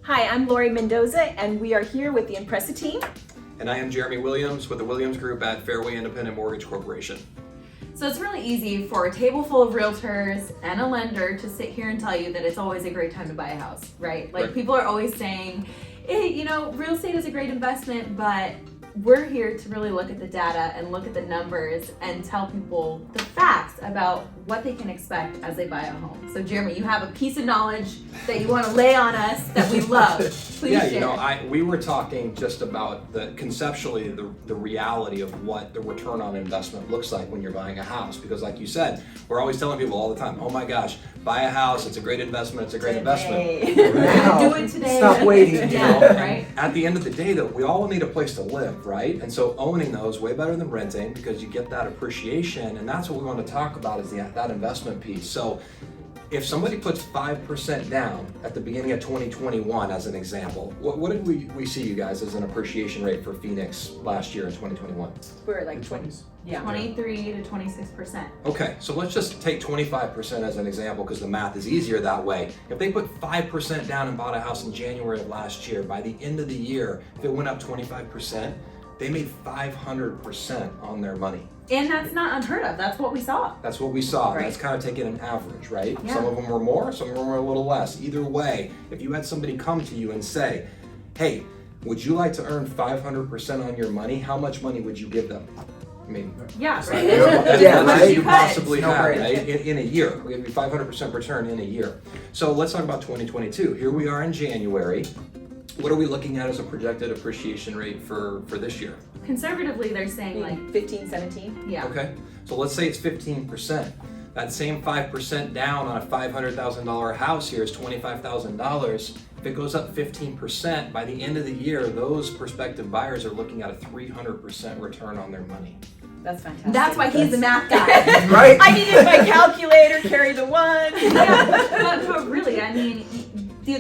Hi, I'm Laurie Mendoza, and we are here with the Impresa team. And I am Jeremy Williams with the Williams Group at Fairway Independent Mortgage Corporation. So it's really easy for a table full of realtors and a lender to sit here and tell you that it's always a great time to buy a house, right? Like people are always saying, hey, real estate is a great investment, but we're here to really look at the data and look at the numbers and tell people the facts about what they can expect as they buy a home. So Jeremy, you have a piece of knowledge that you want to lay on us that we love. Please share. We were talking just about conceptually the reality of what the return on investment looks like when you're buying a house. Because like you said, we're always telling people all the time, oh my gosh, buy a house, it's a great investment, it's a great investment. Do it today. Stop waiting. Right? At the end of the day though, we all need a place to live, right? And so owning those way better than renting because you get that appreciation, and that's what we want to talk about is that investment piece. So if somebody puts 5% down at the beginning of 2021 as an example, what did we see you guys as an appreciation rate for Phoenix last year in 2021? We're like 20s. Yeah. 23 to 26%. Okay, so let's just take 25% as an example because the math is easier that way. If they put 5% down and bought a house in January of last year, by the end of the year, if it went up 25%, they made 500% on their money. And that's not unheard of. That's what we saw. That's what we saw. Right. That's kind of taking an average, right? Yeah. Some of them were more, some of them were a little less. Either way, if you had somebody come to you and say, hey, would you like to earn 500% on your money? How much money would you give them? I mean, Yeah, right. yeah, right. you possibly No have, brainer. right? In a year. We give you 500% return in a year. So let's talk about 2022. Here we are in January. What are we looking at as a projected appreciation rate for this year? Conservatively, they're saying like 15, 17. yeah. Okay, so let's say it's 15%. That same 5% down on a $500,000 house here is $25,000. If it goes up 15%, by the end of the year, those prospective buyers are looking at a 300% return on their money. That's fantastic. That's why he's the math guy. Right? I needed my calculator, carry the one. Yeah, but really, I mean,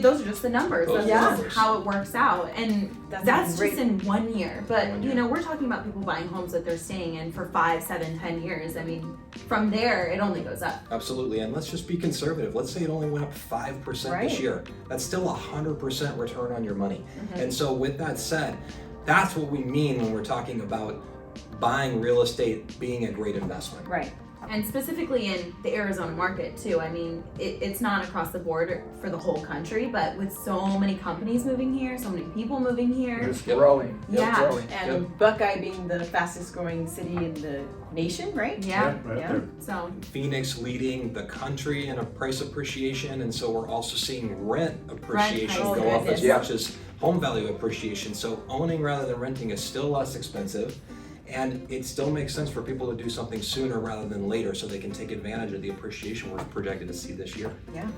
those are just the numbers. Those That's are just numbers. how it works out, and that's great. just in 1 year. But 1 year. we're talking about people buying homes that they're staying in for 5, 7, 10 years. I mean, from there, it only goes up. Absolutely, and let's just be conservative. Let's say it only went up 5% Right. this year. That's still 100% return on your money. Mm-hmm. And so with that said, that's what we mean when we're talking about buying real estate being a great investment. Right. And specifically in the Arizona market too. I mean, it's not across the board for the whole country, but with so many companies moving here, so many people moving here. It's growing. Yeah. Growing. And Buckeye being the fastest growing city in the nation, right? Yeah. Right Yeah. up there. So Phoenix leading the country in a price appreciation, and so we're also seeing rent appreciation Rent, go up as goodness. much as home value appreciation. So owning rather than renting is still less expensive, and it still makes sense for people to do something sooner rather than later so they can take advantage of the appreciation we're projected to see this year. Yeah.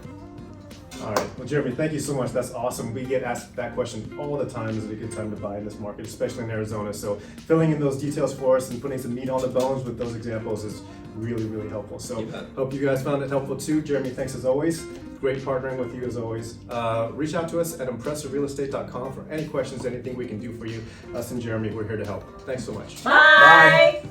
All right. Well, Jeremy, thank you so much. That's awesome. We get asked that question all the time. Is it a good time to buy in this market, especially in Arizona? So filling in those details for us and putting some meat on the bones with those examples is really, really helpful. So You bet. hope you guys found it helpful too. Jeremy, thanks as always. Great partnering with you as always. Reach out to us at impresarealestate.com for any questions, anything we can do for you. Us and Jeremy, we're here to help. Thanks so much. Bye.